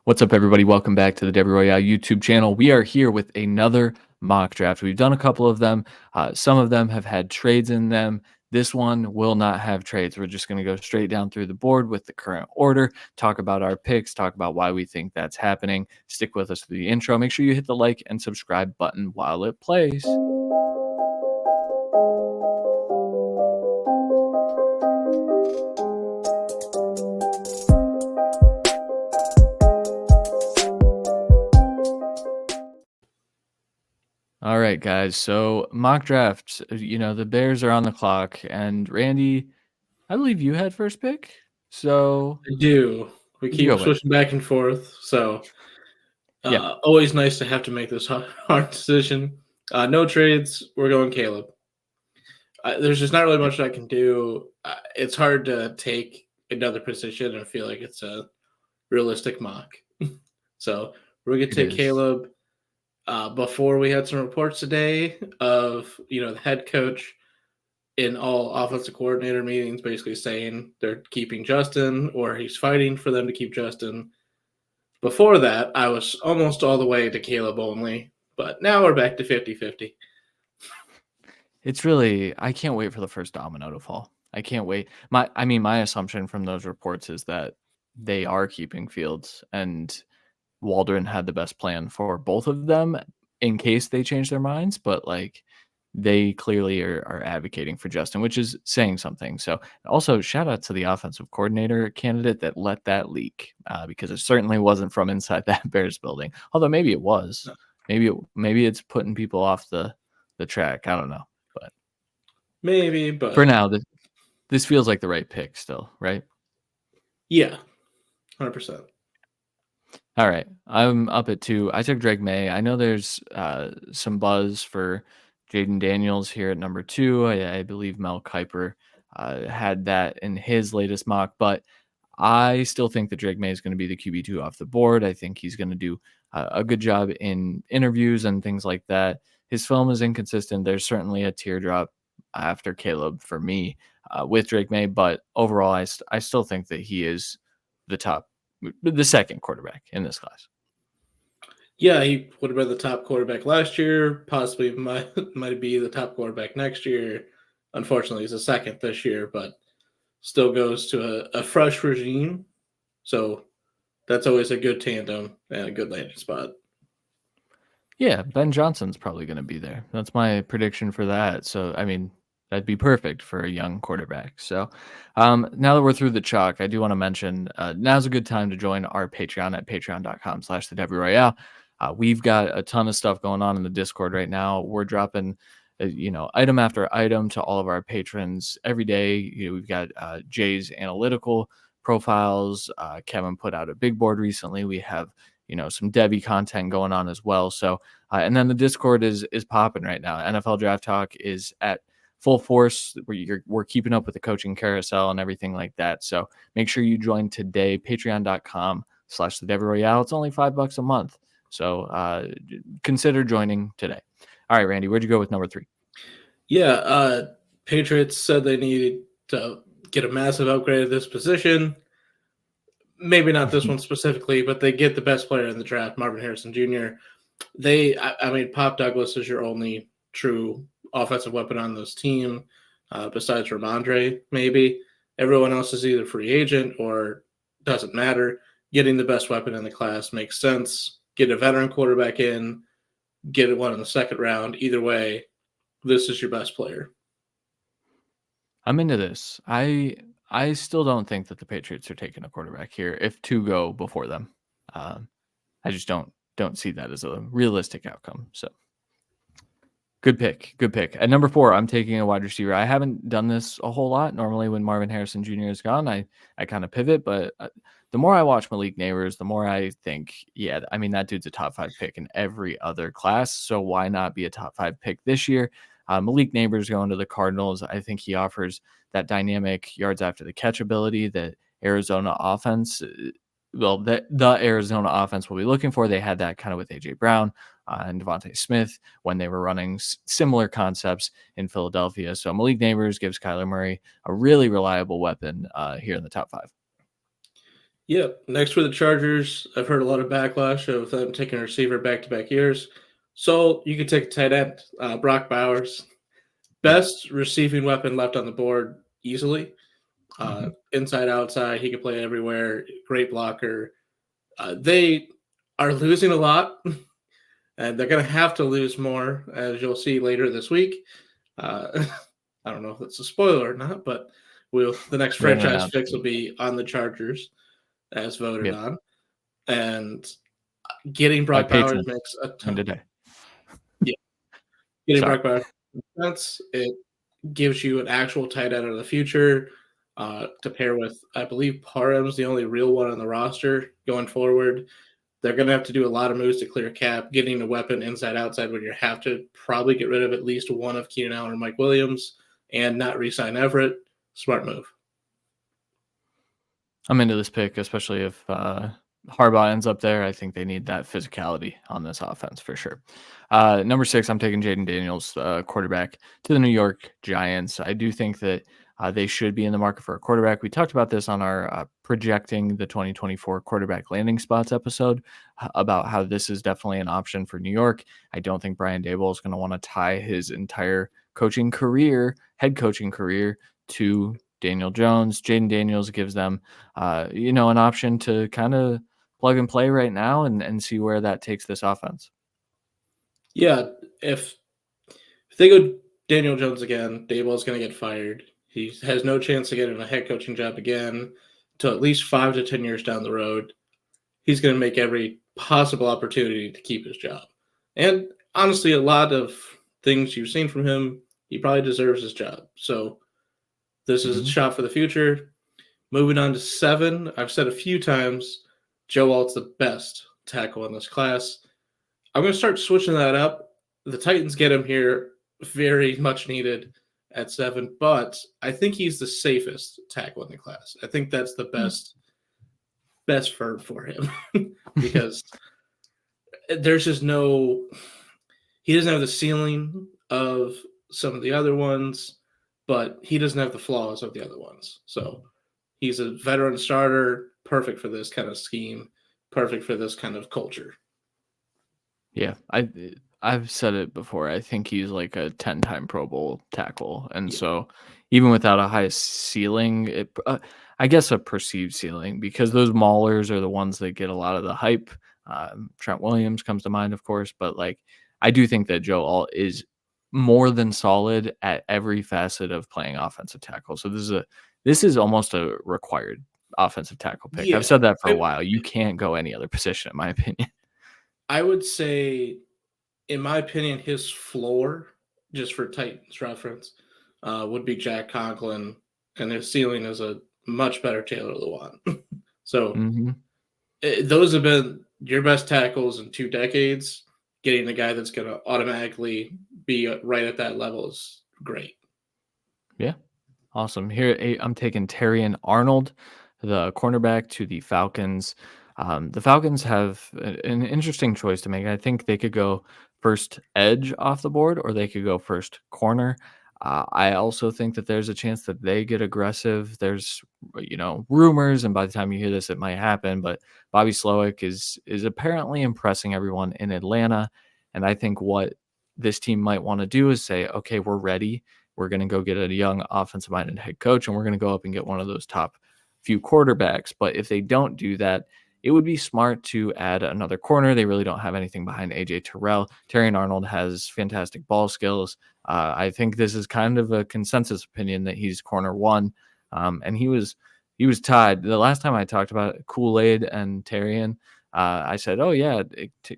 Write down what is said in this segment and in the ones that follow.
What's up, everybody? Welcome back to the Debbie Royale YouTube channel. We are here with another mock draft. We've done a couple of them. Some of them have had trades in them. This one will not have trades. We're just going to go straight down through the board with the current order, talk about our picks, talk about why we think that's happening. Stick with us through the intro. Make sure you hit the like and subscribe button while it plays. All right, guys. So mock drafts, the Bears are on the clock, and Randy, I believe you had first pick. So I do. We you go keep with switching back and forth, so yeah. always nice to have to make this hard decision. No trades. We're going Caleb. There's just not really much I can do. It's hard to take another position and feel like it's a realistic mock. So we're going to take Caleb. Before we had some reports today of the head coach in all offensive coordinator meetings basically saying they're keeping Justin or he's fighting for them to keep Justin. Before that, I was almost all the way to Caleb only, but now we're back to 50-50. It's really, I can't wait for the first domino to fall. I can't wait. My assumption from those reports is that they are keeping Fields, and Waldron had the best plan for both of them in case they change their minds, but like they clearly are advocating for Justin, which is saying something. So also shout out to the offensive coordinator candidate that let that leak because it certainly wasn't from inside that Bears building. Although maybe it was. Maybe it's putting people off the track. I don't know, but maybe. But for now, this feels like the right pick still, right? Yeah, 100%. All right, I'm up at 2. I took Drake May. I know there's some buzz for Jayden Daniels here at number 2. I believe Mel Kiper had that in his latest mock, but I still think that Drake May is going to be the QB2 off the board. I think he's going to do a good job in interviews and things like that. His film is inconsistent. There's certainly a teardrop after Caleb for me with Drake May, but overall, I still think that he is the second quarterback in this class. Yeah, he would have been the top quarterback last year. Possibly might be the top quarterback next year. Unfortunately, he's a second this year, but still goes to a fresh regime. So that's always a good tandem and a good landing spot. Yeah, Ben Johnson's probably going to be there. That's my prediction for that. So, I mean, that'd be perfect for a young quarterback. So, now that we're through the chalk, I do want to mention now's a good time to join our Patreon at patreon.com/the Debbie Royale. We've got a ton of stuff going on in the Discord right now. We're dropping, item after item to all of our patrons every day. We've got Jay's analytical profiles. Kevin put out a big board recently. We have some Debbie content going on as well. So, and then the Discord is popping right now. NFL Draft Talk is at full force. We're keeping up with the coaching carousel and everything like that. So make sure you join today. Patreon.com/the Debbie Royale. It's only $5 a month. So consider joining today. All right, Randy, where'd you go with number 3? Yeah, Patriots said they needed to get a massive upgrade at this position. Maybe not this one specifically, but they get the best player in the draft, Marvin Harrison Jr. Pop Douglas is your only true offensive weapon on this team, besides Ramondre, maybe. Everyone else is either free agent or doesn't matter. Getting the best weapon in the class makes sense. Get a veteran quarterback in, get one in the second round. Either way, this is your best player. I'm into this. I still don't think that the Patriots are taking a quarterback here if 2 go before them. I just don't see that as a realistic outcome. So good pick. At number 4, I'm taking a wide receiver. I haven't done this a whole lot. Normally when Marvin Harrison Jr. is gone, I kind of pivot, but the more I watch Malik Neighbors, the more I think, that dude's a top 5 pick in every other class. So why not be a top 5 pick this year? Malik Neighbors going to the Cardinals. I think he offers that dynamic yards after the catch ability that Arizona offense, the Arizona offense will be looking for. They had that kind of with A.J. Brown and Devontae Smith when they were running similar concepts in Philadelphia. So Malik Neighbors gives Kyler Murray a really reliable weapon here in the top 5. Yeah, next for the Chargers, I've heard a lot of backlash of them taking a receiver back-to-back years. So you could take a tight end, Brock Bowers, Yeah. best receiving weapon left on the board easily. Hmm. Inside, outside, he can play everywhere. Great blocker. They are losing a lot, and they're going to have to lose more, as you'll see later this week. Uh, I don't know if that's a spoiler or not, but the next We haven't franchise announced fix will it. be on the Chargers as voted Yep. on, and getting By Brock Bowers patrons makes a and ton. today. Yeah, getting Sorry. Brock Bowers makes sense. It gives you an actual tight end of the future to pair with. I believe Parham's the only real one on the roster going forward. They're going to have to do a lot of moves to clear cap. Getting a weapon inside outside when you have to probably get rid of at least one of Keenan Allen or Mike Williams and not re-sign Everett. Smart move. I'm into this pick, especially if Harbaugh ends up there. I think they need that physicality on this offense for sure. Number 6, I'm taking Jayden Daniels, quarterback to the New York Giants. I do think that they should be in the market for a quarterback. We talked about this on our projecting the 2024 quarterback landing spots episode about how this is definitely an option for New York. I don't think Brian Daboll is going to want to tie his entire head coaching career to Daniel Jones. Jayden Daniels gives them an option to kind of plug and play right now and see where that takes this offense. Yeah, if they go Daniel Jones again, Daboll's going to get fired. He has no chance of getting a head coaching job again till at least 5 to 10 years down the road. He's going to make every possible opportunity to keep his job. And honestly, a lot of things you've seen from him, he probably deserves his job. So this is a Mhm. shot for the future. Moving on to 7, I've said a few times, Joe Alt's the best tackle in this class. I'm going to start switching that up. The Titans get him here, very much needed at 7, but I think he's the safest tackle in the class. I think that's the best firm for him because there's just he doesn't have the ceiling of some of the other ones, but he doesn't have the flaws of the other ones. So he's a veteran starter, perfect for this kind of scheme, perfect for this kind of culture. Yeah, I've said it before. I think he's like a 10-time Pro Bowl tackle, and Yeah. so even without a high ceiling, I guess a perceived ceiling, because those maulers are the ones that get a lot of the hype. Trent Williams comes to mind, of course, but like I do think that Joe Alt is more than solid at every facet of playing offensive tackle. So this is almost a required offensive tackle pick. I've Yeah. said that for a I, while. You can't go any other position, in my opinion. I would say, in my opinion, his floor, just for Titans reference, would be Jack Conklin, and his ceiling is a much better Taylor Lewan. So Hmm. those have been your best tackles in 2 decades. Getting a guy that's going to automatically be right at that level is great. Yeah. Awesome. Here, I'm taking Terrion Arnold, the cornerback to the Falcons. The Falcons have an interesting choice to make. I think they could go first edge off the board, or they could go first corner. I also think that there's a chance that they get aggressive. There's, rumors, and by the time you hear this, it might happen. But Bobby Slowick is apparently impressing everyone in Atlanta, and I think what this team might want to do is say, okay, we're ready. We're going to go get a young offensive minded head coach, and we're going to go up and get one of those top few quarterbacks. But if they don't do that, it would be smart to add another corner. They really don't have anything behind AJ Terrell. Terrion Arnold has fantastic ball skills. I think this is kind of a consensus opinion that he's corner one. And he was tied. The last time I talked about Kool-Aid and Terrion, I said, "Oh yeah,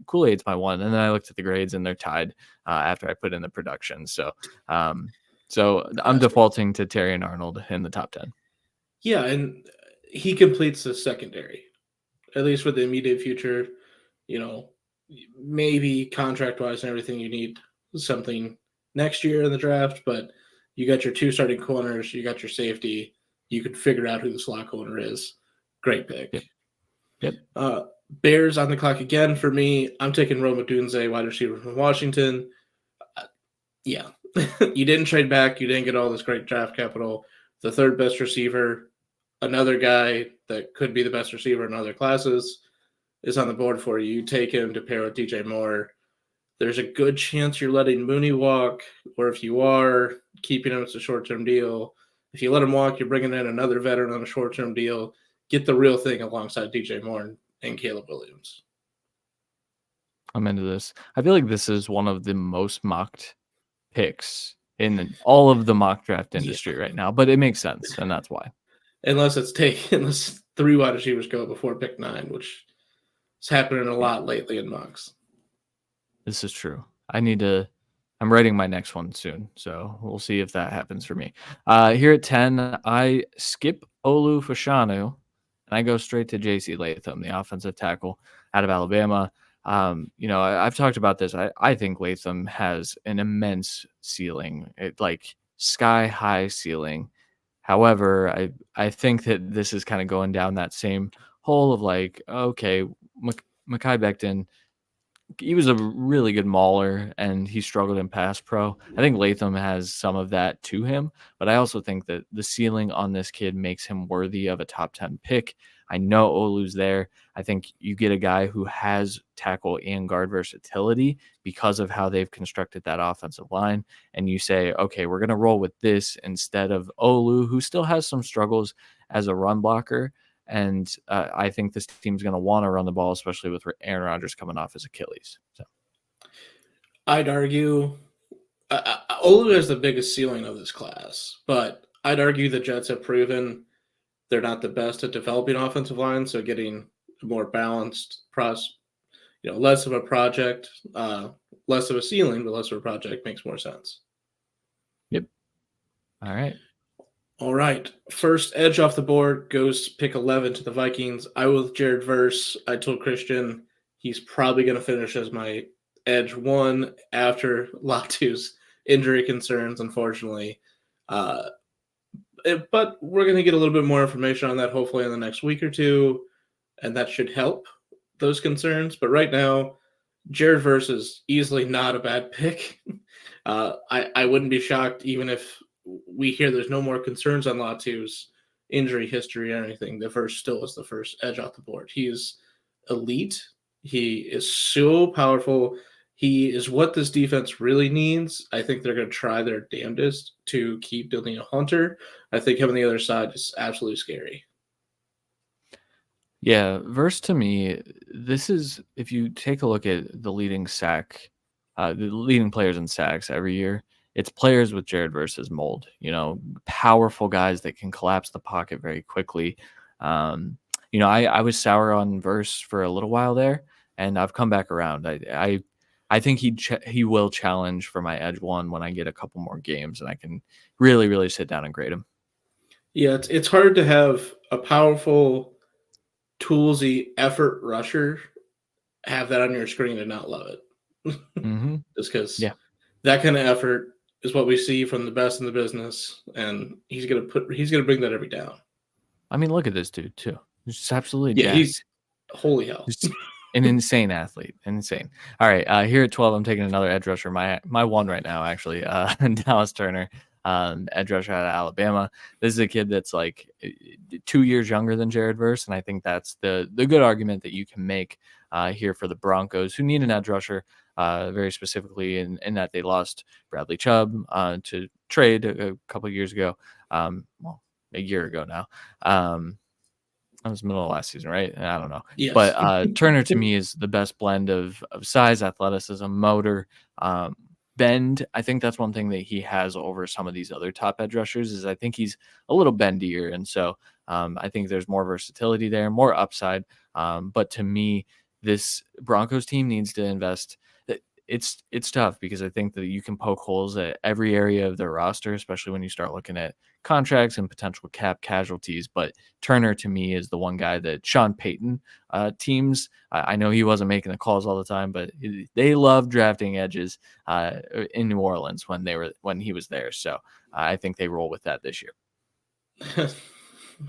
Kool-Aid's my one," and then I looked at the grades and they're tied after I put in the production. So I'm Gotcha. defaulting to Terrion Arnold in the top 10. Yeah, and he completes the secondary, at least for the immediate future. You know, maybe contract wise and everything, you need something next year in the draft, but you got your 2 starting corners, you got your safety, you could figure out who the slot corner is. Great pick. Yep. Yep. Uh, Bears on the clock again for me. I'm taking Roma Dunze, wide receiver from Washington. Yeah, you didn't trade back. You didn't get all this great draft capital. The third best receiver. another guy that could be the best receiver in other classes is on the board for you. You take him to pair with DJ Moore. There's a good chance you're letting Mooney walk, or if you are, keeping him as a short-term deal. If you let him walk, you're bringing in another veteran on a short-term deal. Get the real thing alongside DJ Moore and Caleb Williams. I'm into this. I feel like this is one of the most mocked picks in all of the mock draft industry right now, but it makes sense, and that's why. Unless 3 wide receivers go before pick 9, which is happening a lot lately in mocks. This is true. I'm writing my next one soon, so we'll see if that happens for me. Here at 10, I skip Olu Fashanu, and I go straight to J.C. Latham, the offensive tackle out of Alabama. I've talked about this. I think Latham has an immense ceiling, like sky-high ceiling. However, I think that this is kind of going down that same hole of like, okay, Mekhi Becton, he was a really good mauler and he struggled in pass pro. I think Latham has some of that to him, but I also think that the ceiling on this kid makes him worthy of a top 10 pick. I know Olu's there. I think you get a guy who has tackle and guard versatility because of how they've constructed that offensive line. And you say, okay, we're going to roll with this instead of Olu, who still has some struggles as a run blocker. And I think this team's going to want to run the ball, especially with Aaron Rodgers coming off his Achilles. So, I'd argue Olu has the biggest ceiling of this class, but I'd argue the Jets have proven they're not the best at developing offensive lines. So getting a more balanced less of a project, less of a ceiling, but less of a project makes more sense. Yep. All right. All right. First edge off the board goes pick 11 to the Vikings. I was Jared Verse. I told Christian he's probably going to finish as my edge 1 after Latu's injury concerns, unfortunately. But we're going to get a little bit more information on that hopefully in the next week or two, and that should help those concerns. But right now, Jared Verse is easily not a bad pick. I wouldn't be shocked even if we hear there's no more concerns on Latu's injury history or anything. The Verse still is the first edge off the board. He is elite. He is so powerful. He is what this defense really needs. I think they're going to try their damnedest to keep Danielle Hunter. I think him on the other side is absolutely scary. Yeah, Verse to me, this is, if you take a look at the leading players in sacks every year, it's players with Jared Verse's mold, powerful guys that can collapse the pocket very quickly. I was sour on Verse for a little while there, and I've come back around. I think he will challenge for my edge 1 when I get a couple more games, and I can really, really sit down and grade him. Yeah, it's hard to have a powerful, toolsy effort rusher have that on your screen and not love it. Mm-hmm. Just because that kind of effort is what we see from the best in the business, and he's gonna bring that every down. I mean, look at this dude too. He's just absolutely jacked. He's holy hell. He's an insane athlete. Insane. All right, here at 12, I'm taking another edge rusher. My 1 right now, actually, Dallas Turner, edge rusher out of Alabama. This is a kid that's like 2 years younger than Jared Verse, and I think that's the good argument that you can make here for the Broncos, who need an edge rusher. Very specifically in that they lost Bradley Chubb to trade a couple of years ago. A year ago now. That was middle of last season, right? I don't know. Yes. But Turner to me is the best blend of size, athleticism, motor, bend. I think that's one thing that he has over some of these other top edge rushers is I think he's a little bendier. And so I think there's more versatility there, more upside. But to me, this Broncos team needs to invest. It's tough because I think that you can poke holes at every area of their roster, especially when you start looking at contracts and potential cap casualties. But Turner to me is the one guy that Sean Payton teams. I know he wasn't making the calls all the time, but they love drafting edges in New Orleans when he was there. So I think they roll with that this year.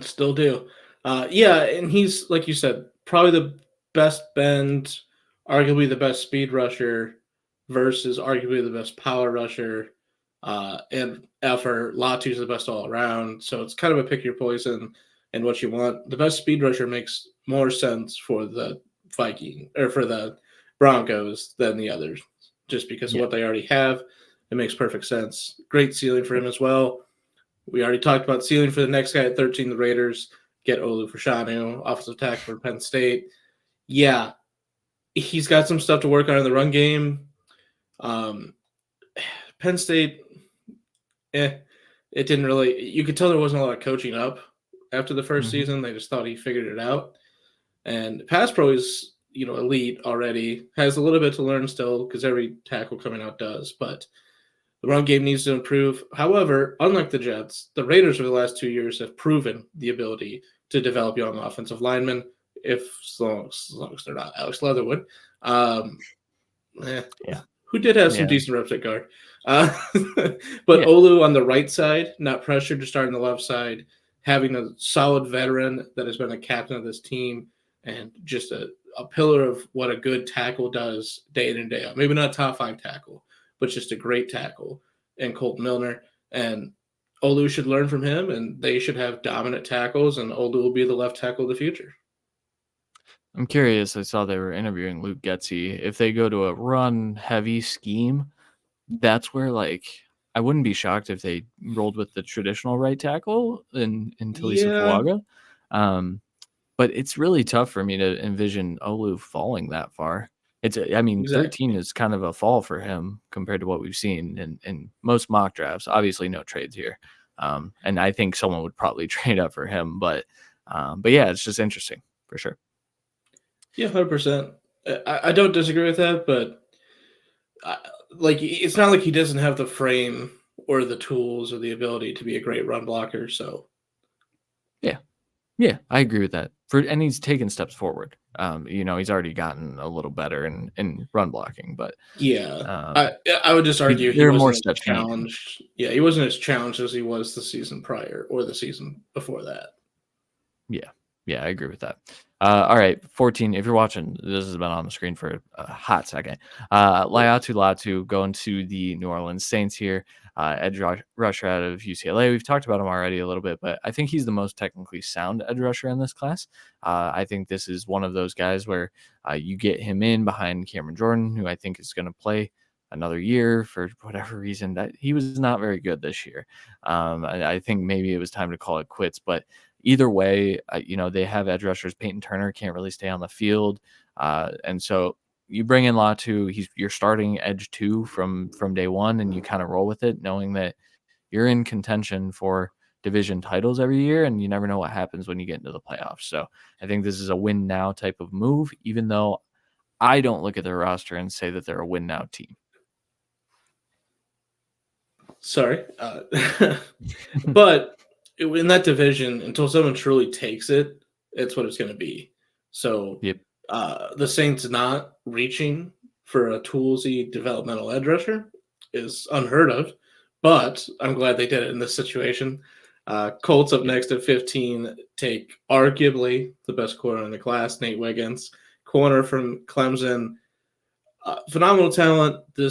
Still do. And he's, like you said, probably the best bend, arguably the best speed rusher versus arguably the best power rusher. And effort, Latu's the best all around. So it's kind of a pick your poison. and what you want. The best speed rusher makes more sense for the for the Broncos than the others, just because of Yeah. what they already have. It makes perfect sense. Great ceiling for him as well. We already talked about ceiling for the next guy at 13, the Raiders. Get Olu Fashanu, offensive tackle for Penn State. Yeah, he's got some stuff to work on in the run game. Penn State, it didn't really. You could tell there wasn't a lot of coaching up after the first Mhm. season. They just thought he figured it out. And pass pro is elite already. Has a little bit to learn still because every tackle coming out does, but the run game needs to improve. However, unlike the Jets, the Raiders over the last 2 years have proven the ability to develop young offensive linemen. If as long as they're not Alex Leatherwood, um, eh, Yeah. who did have some Yeah. decent reps at guard. Uh, but Yeah. Olu on the right side, not pressured to start on the left side, having a solid veteran that has been a captain of this team and just a pillar of what a good tackle does day in and day out. Maybe not top 5 tackle, but just a great tackle. And Colt Milner. And Olu should learn from him, and they should have dominant tackles, and Olu will be the left tackle of the future. I'm curious. I saw they were interviewing Luke Getsy. If they go to a run heavy scheme, that's where like I wouldn't be shocked if they rolled with the traditional right tackle in Talisa Yeah, Fuaga. Um, but it's really tough for me to envision Olu falling that far. I mean, 13 exactly. is kind of a fall for him compared to what we've seen in most mock drafts. Obviously, no trades here, and I think someone would probably trade up for him. But yeah, it's just interesting for sure. Yeah, 100%. I don't disagree with that, but I, like it's not like he doesn't have the frame or the tools or the ability to be a great run blocker. So Yeah. Yeah, I agree with that. And he's taken steps forward. He's already gotten a little better in run blocking, but yeah, um, I would just argue he there are more wasn't as steps needed. challenged. Yeah, he wasn't as challenged as he was the season prior or the season before that. Yeah. Yeah, I agree with that. All right, 14. If you're watching, this has been on the screen for a hot second. Laiatu Latu going to the New Orleans Saints here. Rusher out of UCLA. We've talked about him already a little bit, but I think he's the most technically sound edge rusher in this class. I think this is one of those guys where you get him in behind Cameron Jordan, who I think is going to play another year for whatever reason. That he was not very good this year. I think maybe it was time to call it quits, but either way, they have edge rushers. Peyton Turner can't really stay on the field, and so you bring in Latu. You're starting edge 2 from day one, and you kind of roll with it, knowing that you're in contention for division titles every year, and you never know what happens when you get into the playoffs. So I think this is a win now type of move, even though I don't look at their roster and say that they're a win now team. Sorry, but in that division, until someone truly takes it, it's what it's going to be. So Yep. the Saints not reaching for a toolsy developmental edge rusher is unheard of, but I'm glad they did it in this situation. Colts up Yep. next at 15 take arguably the best corner in the class, Nate Wiggins, corner from Clemson. Phenomenal talent. The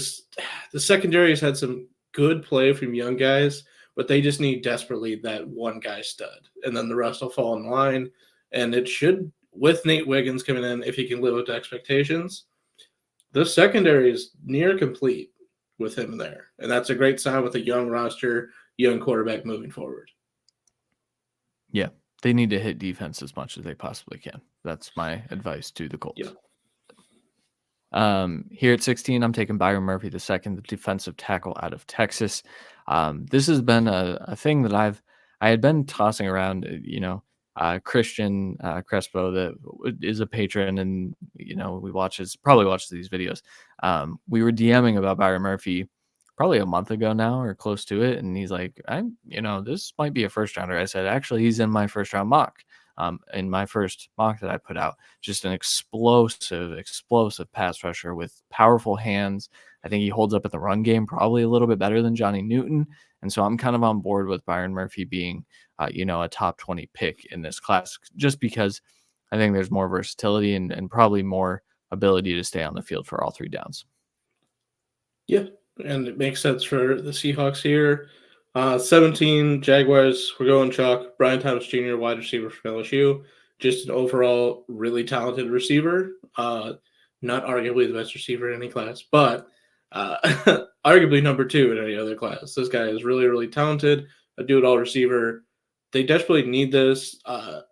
secondary has had some good play from young guys, but they just need desperately that one guy stud, and then the rest will fall in line. And it should, with Nate Wiggins coming in, if he can live up to expectations, the secondary is near complete with him there, and that's a great sign with a young roster, young quarterback moving forward. Yeah. They need to hit defense as much as they possibly can. That's my advice to the Yeah, Colts. Here at 16, I'm taking Byron Murphy the second, the defensive tackle out of Texas. This has been a thing that I had been tossing around. Christian Crespo that is a patron, and probably watches these videos. We were DMing about Byron Murphy probably a month ago now or close to it, and he's like, this might be a first rounder. I said, actually, he's in my first round mock. In my first mock that I put out, just an explosive pass rusher with powerful hands. I think he holds up at the run game probably a little bit better than Johnny Newton. And so I'm kind of on board with Byron Murphy being, a top 20 pick in this class, just because I think there's more versatility and probably more ability to stay on the field for all 3 downs. yeah, and it makes sense for the Seahawks here. 17 Jaguars. We're going chalk. Brian Thomas Jr., wide receiver from LSU. Just an overall really talented receiver. Not arguably the best receiver in any class, but arguably number 2 in any other class. This guy is really, really talented. A do-it-all receiver. They desperately need this. I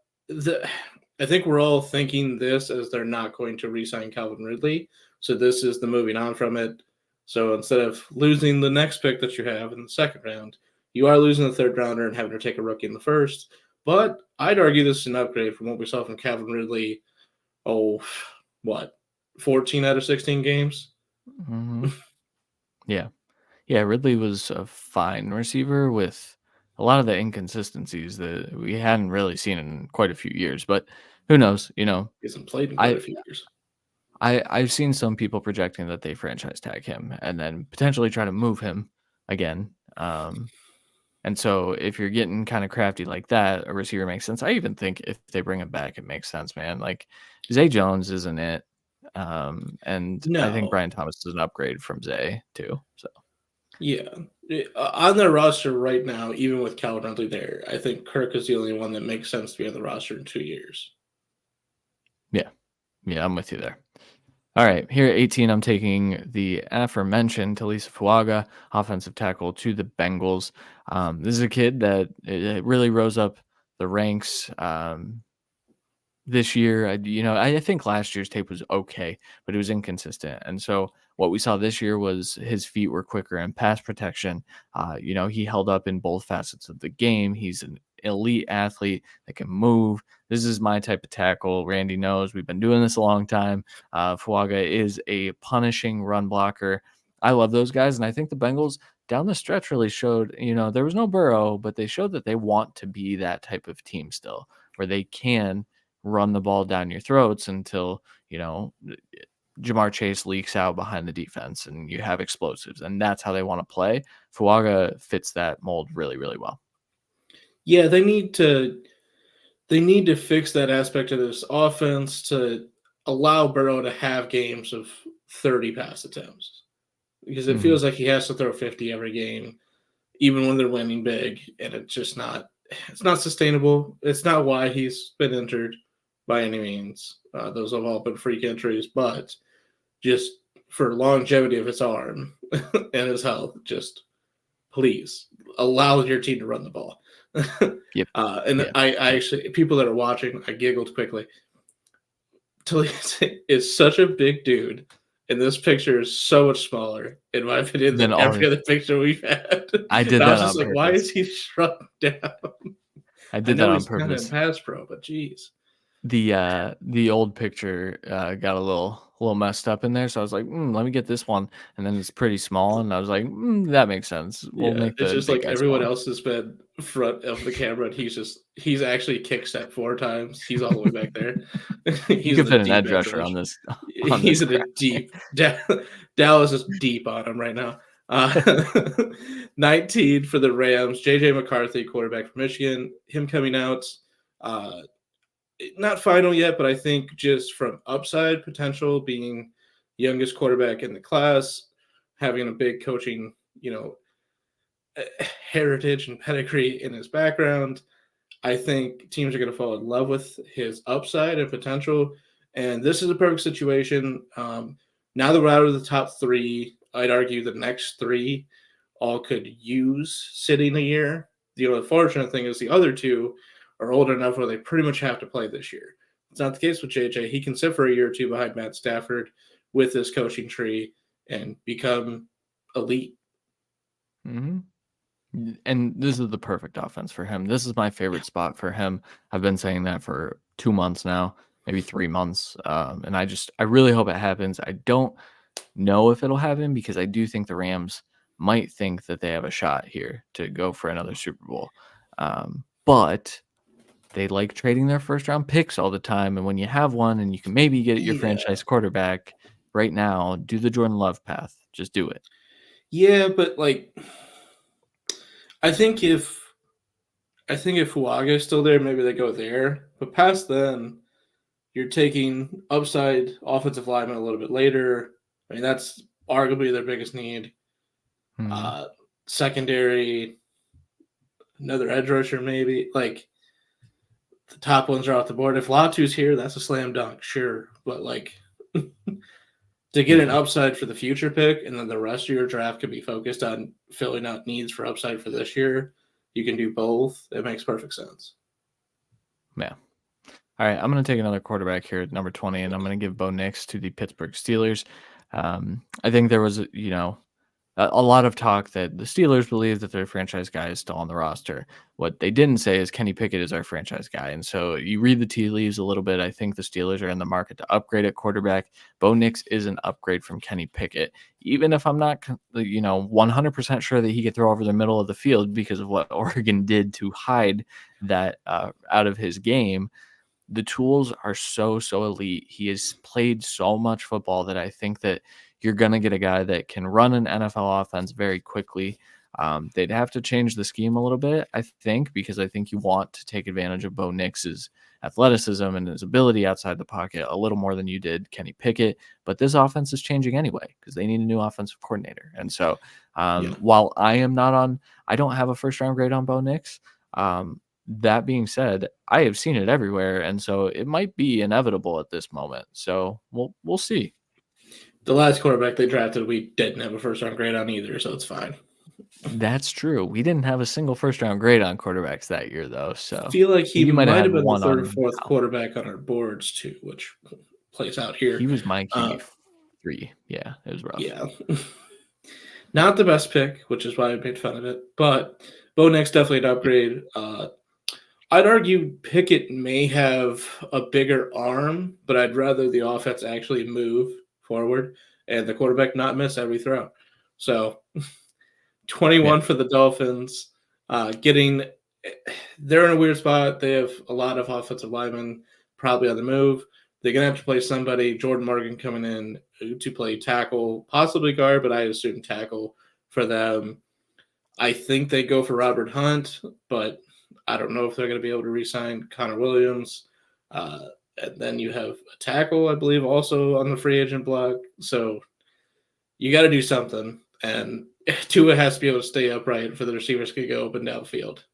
think we're all thinking this as they're not going to re-sign Calvin Ridley. So this is the moving on from it. So instead of losing the next pick that you have in the second round, you are losing the third rounder and having to take a rookie in the first. But I'd argue this is an upgrade from what we saw from Calvin Ridley. 14 out of 16 games? Mm-hmm. Yeah. Yeah, Ridley was a fine receiver with a lot of the inconsistencies that we hadn't really seen in quite a few years. But who knows? He hasn't played in quite I a few years. I've seen some people projecting that they franchise tag him and then potentially try to move him again. And so if you're getting kind of crafty like that, a receiver makes sense. I even think if they bring him back, it makes sense, man. Like Zay Jones isn't it. And I think No. Brian Thomas is an upgrade from Zay too. So Yeah. On their roster right now, even with Calvin Ridley there, I think Kirk is the only one that makes sense to be on the roster in 2 years. yeah, I'm with you there. All right, here at 18, I'm taking the aforementioned Talisa Fuaga, offensive tackle to the Bengals. This is a kid that it really rose up the ranks this year. I think last year's tape was okay, but it was inconsistent. And so what we saw this year was his feet were quicker in pass protection. He held up in both facets of the game. He's an elite athlete that can move. This is my type of tackle. Randy knows we've been doing this a long time. Fuaga is a punishing run blocker. I love those guys. And I think the Bengals down the stretch really showed, there was no Burrow, but they showed that they want to be that type of team still, where they can run the ball down your throats until, Jamar Chase leaks out behind the defense and you have explosives. And that's how they want to play. Fuaga fits that mold really, really well. Yeah, they need to fix that aspect of this offense to allow Burrow to have games of 30 pass attempts. Because it feels like he has to throw 50 every game, even when they're winning big, and it's not sustainable. It's not why he's been injured by any means. Those have all been freak injuries, but just for longevity of his arm and his health, just please allow your team to run the ball. Yep. I actually, people that are watching, I giggled quickly. Talisa is such a big dude, and this picture is so much smaller, in my opinion, than every other picture we've had. I did I that was on just like, purpose. why is he shrunk down? I did that on He's kind of purpose. in pass pro, but geez. The old picture got a little messed up in there, so I was like, let me get this one, and then it's pretty small, and I was like, that makes sense. We'll Yeah, make it's the just big like guy everyone smaller. else has been front of the camera, and he's actually kick stepped 4 times. He's all the way back there. You He's could in the fit an deep edge edge rusher rush. on this on this He's in a crap. deep. Dallas is deep on him right now. 19 for the Rams. JJ McCarthy, quarterback from Michigan. Him coming out, not final yet, but I think just from upside potential, being youngest quarterback in the class, having a big coaching, heritage and pedigree in his background. I think teams are going to fall in love with his upside and potential. And this is a perfect situation. Now that we're out of the top 3, I'd argue the next 3 all could use sitting a year. The unfortunate thing is the other 2 are old enough where they pretty much have to play this year. It's not the case with JJ. He can sit for a year or 2 behind Matt Stafford with this coaching tree and become elite. Mm-hmm. And this is the perfect offense for him. This is my favorite spot for him. I've been saying that for 2 months now, maybe 3 months. And I really hope it happens. I don't know if it'll happen because I do think the Rams might think that they have a shot here to go for another Super Bowl. But they like trading their first round picks all the time. And when you have one and you can maybe get your franchise quarterback right now, do the Jordan Love path. Just do it. Yeah, but I think if Fuaga is still there, maybe they go there. But past then, you're taking upside offensive lineman a little bit later. I mean, that's arguably their biggest need. Mm-hmm. Secondary, another edge rusher maybe. Like the top ones are off the board. If Latu's here, that's a slam dunk, sure. But like to get an upside for the future pick, and then the rest of your draft could be focused on filling out needs for upside for this year. You can do both. It makes perfect sense. Yeah. All right, I'm going to take another quarterback here at number 20, and I'm going to give Bo Nix to the Pittsburgh Steelers. I think there was, a lot of talk that the Steelers believe that their franchise guy is still on the roster. What they didn't say is Kenny Pickett is our franchise guy. And so you read the tea leaves a little bit. I think the Steelers are in the market to upgrade at quarterback. Bo Nix is an upgrade from Kenny Pickett, even if I'm not, 100% sure that he could throw over the middle of the field because of what Oregon did to hide that out of his game. The tools are so elite. He has played so much football that I think that you're going to get a guy that can run an NFL offense very quickly. They'd have to change the scheme a little bit, I think, because I think you want to take advantage of Bo Nix's athleticism and his ability outside the pocket a little more than you did Kenny Pickett. But this offense is changing anyway because they need a new offensive coordinator. And so while I don't have a first round grade on Bo Nix. That being said, I have seen it everywhere, and so it might be inevitable at this moment. So we'll see. The last quarterback they drafted, we didn't have a first round grade on either, so it's fine. That's true. We didn't have a single first round grade on quarterbacks that year, though. So I feel like he might have been the third or fourth now. quarterback on our boards too, which plays out here. He was my QB3. Yeah, it was rough. Yeah. Not the best pick, which is why I made fun of it. But Bo Nix definitely an upgrade. I'd argue Pickett may have a bigger arm, but I'd rather the offense actually move forward and the quarterback not miss every throw. So 21 for the Dolphins. They're in a weird spot. They have a lot of offensive linemen probably on the move. They're going to have to play somebody. Jordan Morgan coming in to play tackle, possibly guard, but I assume tackle for them. I think they go for Robert Hunt, but I don't know if they're going to be able to re-sign Connor Williams. And then you have a tackle, I believe, also on the free agent block. So you got to do something. And Tua has to be able to stay upright for the receivers to go up and down the field.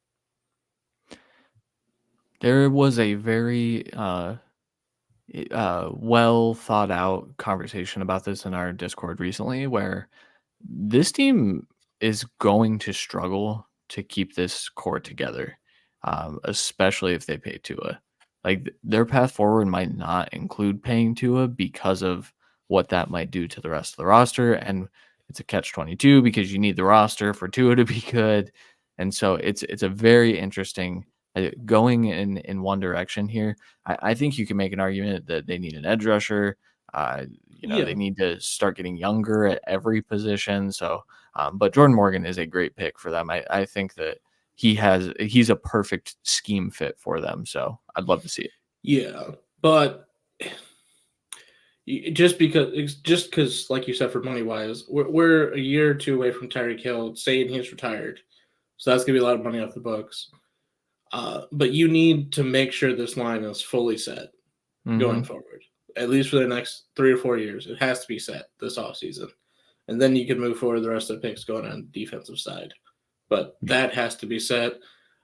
There was a very well thought out conversation about this in our Discord recently where this team is going to struggle to keep this core together, especially if they pay Tua. Like their path forward might not include paying Tua because of what that might do to the rest of the roster. And it's a catch-22 because you need the roster for Tua to be good. And so it's a very interesting going in one direction here. I think you can make an argument that they need an edge rusher. They need to start getting younger at every position. So, but Jordan Morgan is a great pick for them. I think that he's a perfect scheme fit for them. So I'd love to see it. Yeah, but just because, like you said, for money wise, we're a year or two away from Tyreek Hill saying he's retired, so that's gonna be a lot of money off the books. But you need to make sure this line is fully set going forward, at least for the next 3 or 4 years. It has to be set this offseason. And then you can move forward the rest of the picks going on the defensive side. But that has to be set.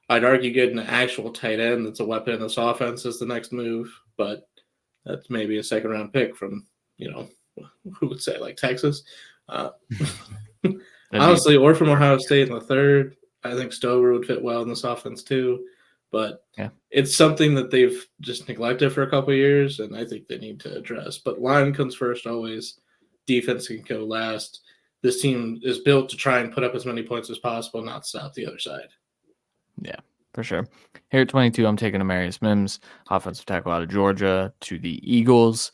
I'd argue getting an actual tight end that's a weapon in this offense is the next move, but that's maybe a second-round pick from, who would say, like Texas? Honestly, or from Ohio State in the third. I think Stover would fit well in this offense too. But it's something that they've just neglected for a couple of years, and I think they need to address. But line comes first always. Defense can go last. This team is built to try and put up as many points as possible, not stop the other side. Yeah, for sure. Here at 22, I'm taking Amarius Mims, offensive tackle out of Georgia, to the Eagles.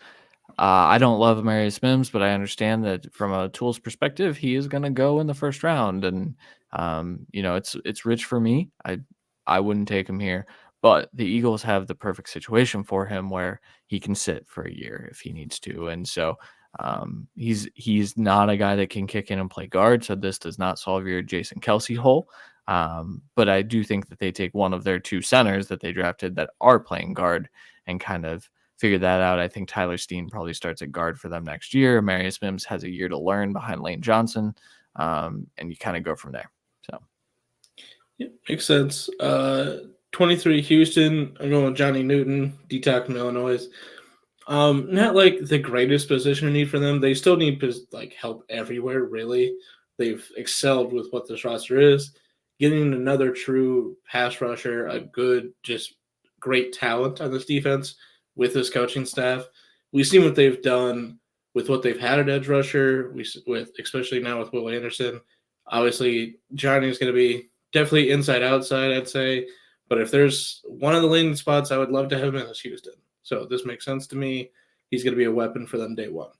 I don't love Amarius Mims, but I understand that from a tools perspective, he is going to go in the first round, and it's rich for me. I wouldn't take him here, but the Eagles have the perfect situation for him where he can sit for a year if he needs to, and so he's not a guy that can kick in and play guard. So this does not solve your Jason Kelsey hole. But I do think that they take one of their 2 centers that they drafted that are playing guard and kind of figure that out. I think Tyler Steen probably starts at guard for them next year. Amarius Mims has a year to learn behind Lane Johnson, and you kind of go from there. So, Yeah, makes sense. 23 Houston. I'm going with Johnny Newton, D-Tac from Illinois. Not like the greatest position need for them. They still need like help everywhere. Really, they've excelled with what this roster is. Getting another true pass rusher, a good, just great talent on this defense with this coaching staff. We've seen what they've done with what they've had at edge rusher. With especially now with Will Anderson. Obviously, Johnny is going to be definitely inside outside. I'd say, but if there's one of the landing spots, I would love to have him in this Houston. So this makes sense to me. He's going to be a weapon for them day one.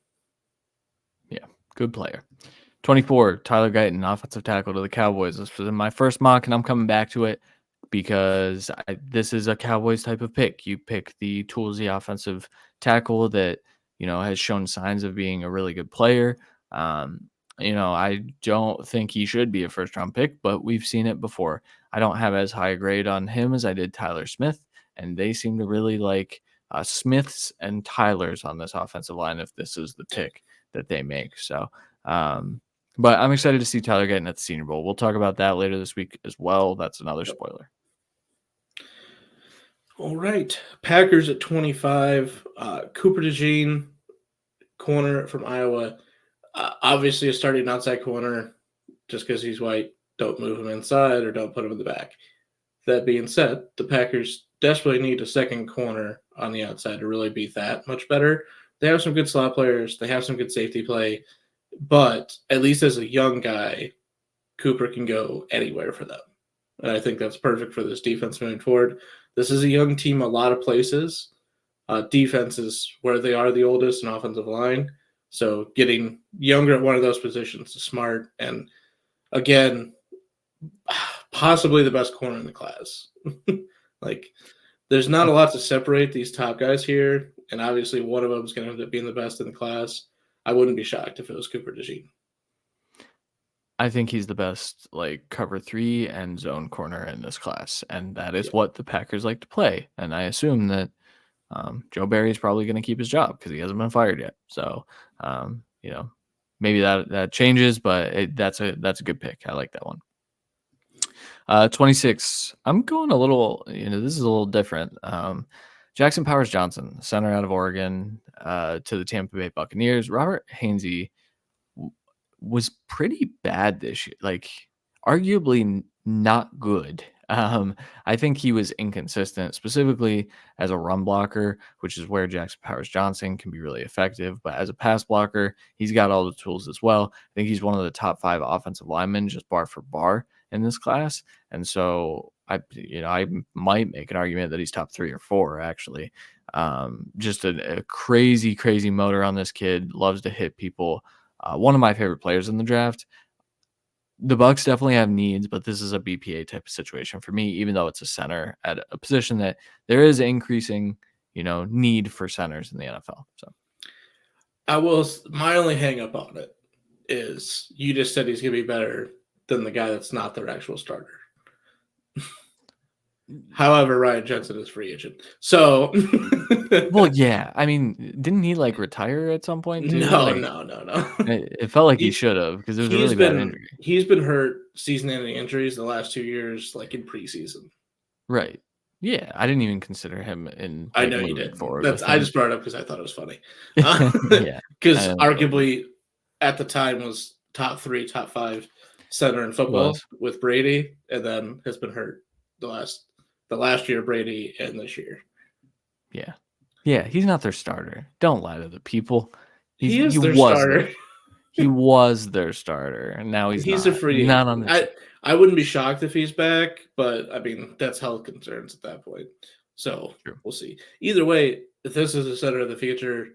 Yeah, good player. 24, Tyler Guyton, offensive tackle to the Cowboys. This was my first mock, and I'm coming back to it because this is a Cowboys type of pick. You pick the toolsy offensive tackle that, has shown signs of being a really good player. I don't think he should be a first-round pick, but we've seen it before. I don't have as high a grade on him as I did Tyler Smith, and they seem to really like Smiths and Tylers on this offensive line if this is the pick that they make. So, but I'm excited to see Tyler Guyton at the Senior Bowl. We'll talk about that later this week as well. That's another spoiler. All right. Packers at 25. Cooper DeJean, corner from Iowa. Obviously, a starting outside corner. Just because he's white, don't move him inside or don't put him in the back. That being said, the Packers desperately need a second corner on the outside to really be that much better. They have some good slot players. They have some good safety play. But at least as a young guy, Cooper can go anywhere for them. And I think that's perfect for this defense moving forward. This is a young team a lot of places. Defense is where they are the oldest in offensive line. So getting younger at one of those positions is smart. And again, possibly the best corner in the class. Like, there's not a lot to separate these top guys here. And obviously one of them is going to end up being the best in the class. I wouldn't be shocked if it was Cooper DeJean. I think he's the best cover 3 and zone corner in this class, and that is what the Packers like to play. And I assume that Joe Barry is probably going to keep his job because he hasn't been fired yet. So maybe that changes, but that's a good pick. I like that one. 26. I'm going a little. This is a little different. Jackson Powers Johnson, center out of Oregon, to the Tampa Bay Buccaneers. Robert Hainsey was pretty bad this year, arguably not good. I think he was inconsistent, specifically as a run blocker, which is where Jackson Powers Johnson can be really effective. But as a pass blocker, he's got all the tools as well. I think he's one of the top 5 offensive linemen, just bar for bar in this class. And so I might make an argument that he's top 3 or 4, actually. Just a crazy, crazy motor on this kid, loves to hit people. One of my favorite players in the draft. The Bucs definitely have needs, but this is a BPA type of situation for me, even though it's a center at a position that there is increasing, need for centers in the NFL. So my only hang up on it is you just said he's going to be better than the guy that's not their actual starter. However, Ryan Jensen is free agent. So, well, yeah. I mean, didn't he retire at some point too? No. It felt like he should have because it was a really bad injury. He's been hurt season-ending injuries the last 2 years, in preseason. Right. Yeah, I didn't even consider him in. I know you did. I just brought it up because I thought it was funny. Yeah, because arguably at the time was top 3, top 5 center in football with Brady, and then has been hurt the last year Brady and this year. Yeah, he's not their starter. Don't lie to the people. He is their starter. He was their starter, and now he's a free agent. Not on the I wouldn't be shocked if he's back, but I mean that's health concerns at that point. So We'll see. Either way, if this is the center of the future,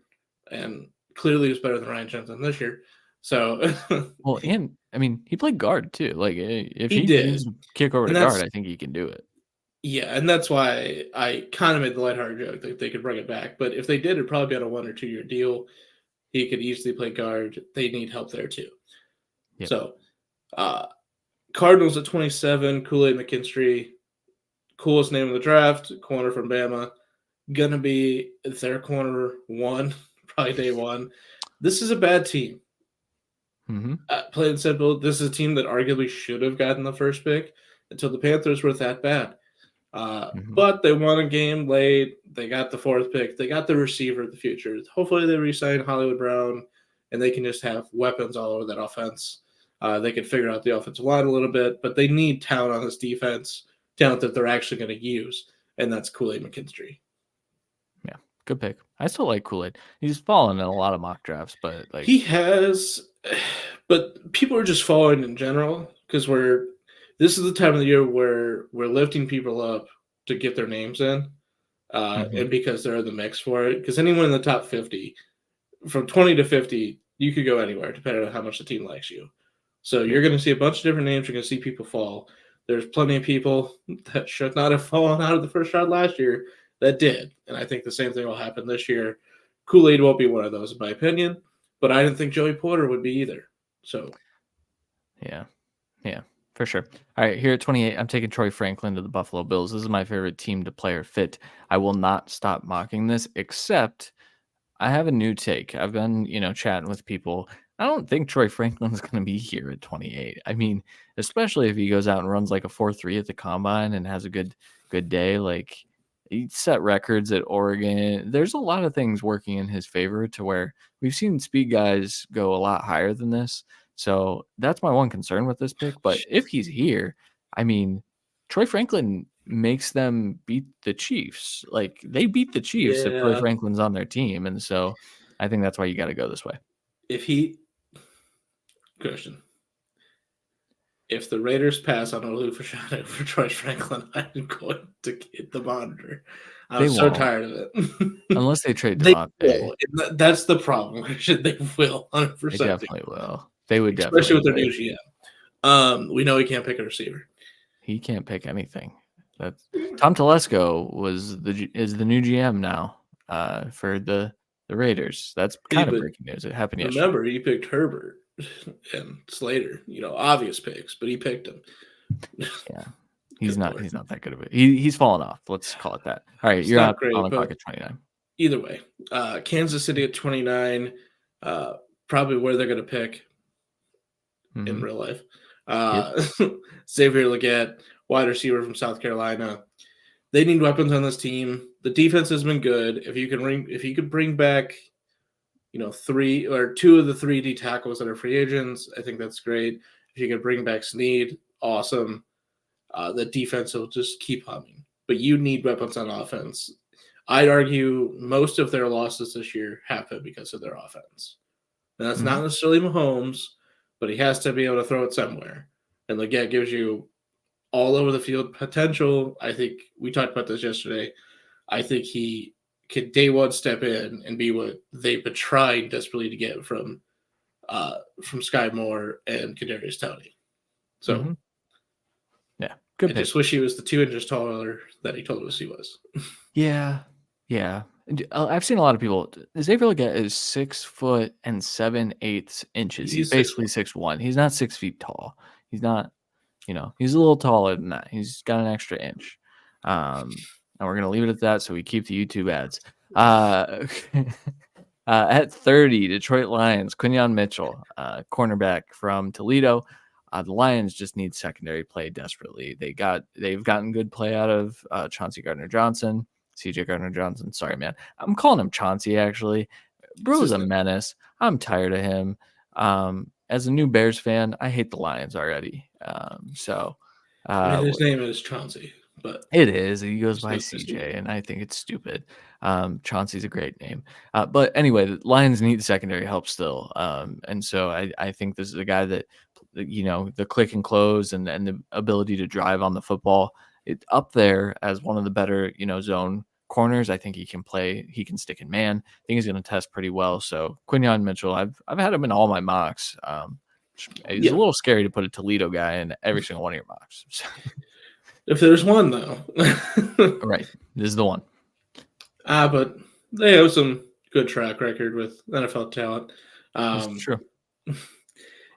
and clearly is better than Ryan Jensen this year. So well, and I mean he played guard too. If he did needs to kick over to guard, I think he can do it. Yeah, and that's why I kind of made the lighthearted joke that they could bring it back. But if they did, it'd probably be on a 1 or 2 year deal. He could easily play guard. They need help there too. Yep. So, Cardinals at 27, Kool-Aid McKinstry, coolest name of the draft, corner from Bama. Gonna be their corner 1, probably day 1. This is a bad team. Mm-hmm. Plain and simple, this is a team that arguably should have gotten the first pick. until the Panthers were that bad. Mhm. But they won a game late. They got the 4th pick. They got the receiver of the future. Hopefully they re-sign Hollywood Brown, and they can just have weapons all over that offense. They can figure out the offensive line a little bit, but they need talent on this defense, talent that they're actually going to use, and that's Kool-Aid McKinstry. Yeah, good pick. I still like Kool-Aid. He's fallen in a lot of mock drafts, but like He has, but people are just falling in general because this is the time of the year where we're lifting people up to get their names in, Mhm. and because they're in the mix for it. Because anyone in the top 50, from 20 to 50, you could go anywhere depending on how much the team likes you. So Yeah. you're going to see a bunch of different names. You're going to see people fall. There's plenty of people that should not have fallen out of the first round last year that did. And I think the same thing will happen this year. Kool-Aid won't be one of those, in my opinion, but I didn't think Joey Porter would be either. So Yeah. Yeah, for sure. All right, here at 28, I'm taking Troy Franklin to the Buffalo Bills. This is my favorite team to player fit. I will not stop mocking this, except I have a new take. I've been, chatting with people. I don't think Troy Franklin's going to be here at 28. I mean, especially if he goes out and runs like a 4.3 at the combine and has a good day. Like he set records at Oregon. There's a lot of things working in his favor to where we've seen speed guys go a lot higher than this. So that's my one concern with this pick. But if he's here, I mean, Troy Franklin makes them beat the Chiefs. Like they beat the Chiefs if Troy yeah, Franklin's on their team. And so I think that's why you got to go this way. if he question, if the Raiders pass on Olu Fashanu for Troy Franklin, I'm going to hit the monitor. I'm They so won't tired of it. unless they trade They Devontae. will. That's the problem. They will, They 100%. definitely will. They would Especially definitely with their new trade. GM. We know he can't pick a receiver. He can't pick anything. That's Tom Telesco is the new GM now for the Raiders. That's Yeah, kind of but breaking news. It happened yesterday. remember, he picked Herbert and Slater. Obvious picks, but he picked them. Yeah. Good He's lord. not that good of it. He's fallen off. Let's call it that. All right, It's you're not out on great, the clock but at 29. either way, Kansas City at 29, probably where they're going to pick in Mm-hmm. real life. Yep. Xavier Legette, wide receiver from South Carolina. They need weapons on this team. The defense has been good. If you could bring back, 3 or 2 of the 3D tackles that are free agents, I think that's great. If you could bring back Snead, awesome. The defense will just keep humming. But you need weapons on offense. I'd argue most of their losses this year happen because of their offense. And that's Mm-hmm. not necessarily Mahomes, but he has to be able to throw it somewhere. And Leggett gives you all over the field potential. I think we talked about this yesterday. I think he could day one step in and be what they've been trying desperately to get from Sky Moore and Kadarius Toney. So Mm-hmm. Yeah. Good I pick. just wish he was the 2 inches taller that he told us he was. Yeah. Yeah. And, I've seen a lot of people. Xavier Legette is 6'7" 7/8" He's He's 6'1". basically 6'1". He's not 6 feet tall. He's not, he's a little taller than that. He's got an extra inch. And we're gonna leave it at that so we keep the YouTube ads. At 30, Detroit Lions, Quinyon Mitchell, cornerback from Toledo. The Lions just need secondary play desperately. They've gotten good play out of Chauncey Gardner-Johnson, CJ Gardner-Johnson. Sorry, man. I'm calling him Chauncey, actually. Bro's a menace. I'm tired of him. As a new Bears fan, I hate the Lions already. I mean, his name is Chauncey, but it is. He goes it's by no Disney. CJ, and I think it's stupid. Chauncey's a great name. But anyway, the Lions need secondary help still. And so I think this is a guy that, the click and close and the ability to drive on the football, it up there as one of the better, zone corners. I think he can play. He can stick in man. I think he's going to test pretty well. So Quinyon Mitchell, I've had him in all my mocks. He's a Yeah. little scary to put a Toledo guy in every single one of your mocks. So. If there's one, though. Right. This is the one. But they have some good track record with NFL talent. That's true.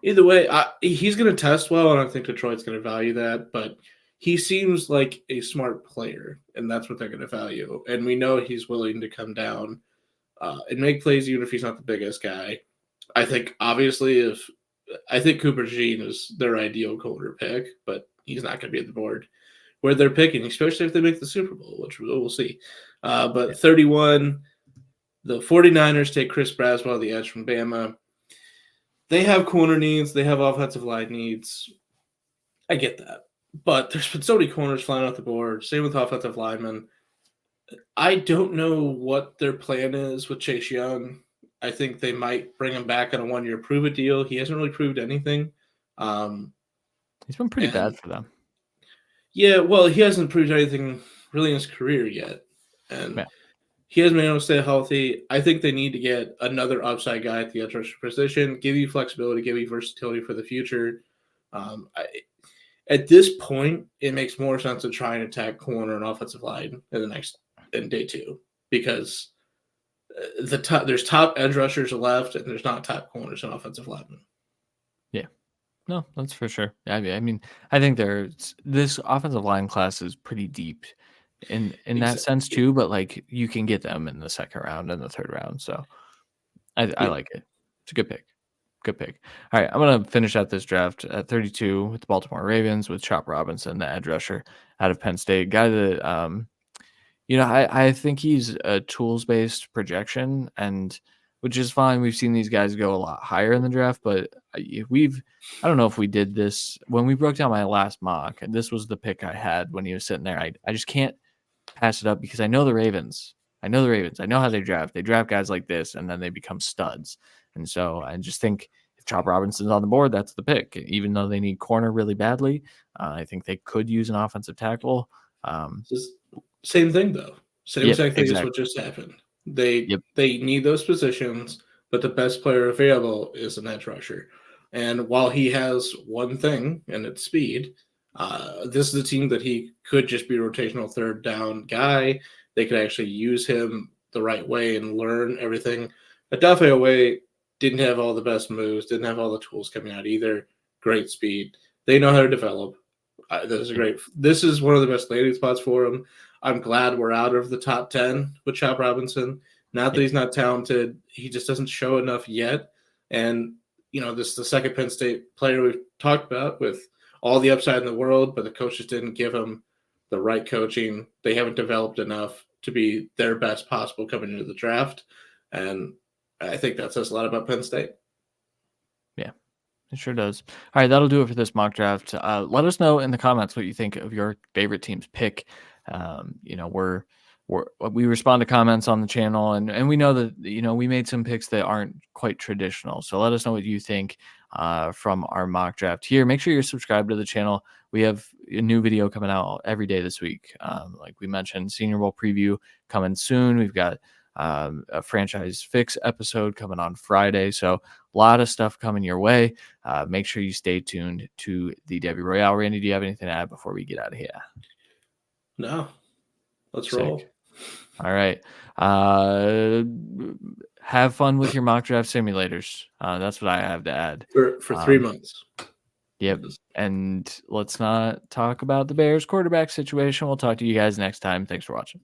Either way, he's going to test well, and I think Detroit's going to value that. But he seems like a smart player, and that's what they're going to value. And we know he's willing to come down and make plays even if he's not the biggest guy. I think, obviously, if I think Cooper Jean is their ideal corner pick, but he's not going to be at the board where they're picking, especially if they make the Super Bowl, which we'll see. But 31, the 49ers take Chris Braswell, the edge from Bama. They have corner needs. They have offensive line needs. I get that. But there's been so many corners flying off the board. Same with offensive linemen. I don't know what their plan is with Chase Young. I think they might bring him back on a one-year prove-it deal. He hasn't really proved anything. He's been pretty bad for them. Yeah, well, he hasn't proved anything really in his career yet. And he hasn't been able to stay healthy. I think they need to get another upside guy at the edge rusher position, give you flexibility, give you versatility for the future. At this point, it makes more sense to try and attack corner and offensive line in day two, because there's top edge rushers left and there's not top corners and offensive linemen. Yeah. No, that's for sure. I mean, I think this offensive line class is pretty deep in that sense too, but like you can get them in the second round and the third round. So I like it. It's a good pick. Good pick. All right, I'm going to finish out this draft at 32 with the Baltimore Ravens with Chop Robinson, the edge rusher out of Penn State. Guy that, I think he's a tools-based projection, and which is fine. We've seen these guys go a lot higher in the draft, but I don't know if we did this. When we broke down my last mock, and this was the pick I had when he was sitting there, I just can't pass it up because I know the Ravens. I know how they draft. They draft guys like this, and then they become studs. And so I just think if Chop Robinson's on the board, that's the pick. Even though they need corner really badly, I think they could use an offensive tackle. Same thing, though. Same exact thing exactly. as what just happened. They need those positions, but the best player available is an edge rusher. And while he has one thing, and it's speed, this is a team that he could just be a rotational third down guy. They could actually use him the right way and learn everything. Odafe didn't have all the best moves, didn't have all the tools coming out either. Great speed. They know how to develop. This is one of the best landing spots for him. I'm glad we're out of the top 10 with Chop Robinson. Not that he's not talented. He just doesn't show enough yet. And, this is the second Penn State player we've talked about with all the upside in the world, but the coaches didn't give him the right coaching. They haven't developed enough to be their best possible coming into the draft. And I think that says a lot about Penn State. Yeah, it sure does. All right, that'll do it for this mock draft. Let us know in the comments what you think of your favorite team's pick. We respond to comments on the channel, and we know that we made some picks that aren't quite traditional. So let us know what you think from our mock draft here. Make sure you're subscribed to the channel. We have a new video coming out every day this week. Like we mentioned, Senior Bowl preview coming soon. We've got a franchise fix episode coming on Friday. So a lot of stuff coming your way. Make sure you stay tuned to the Debbie Royale. Randy, do you have anything to add before we get out of here? No. Let's roll. All right. Have fun with your mock draft simulators. That's what I have to add. For 3 months. Yep. And let's not talk about the Bears quarterback situation. We'll talk to you guys next time. Thanks for watching.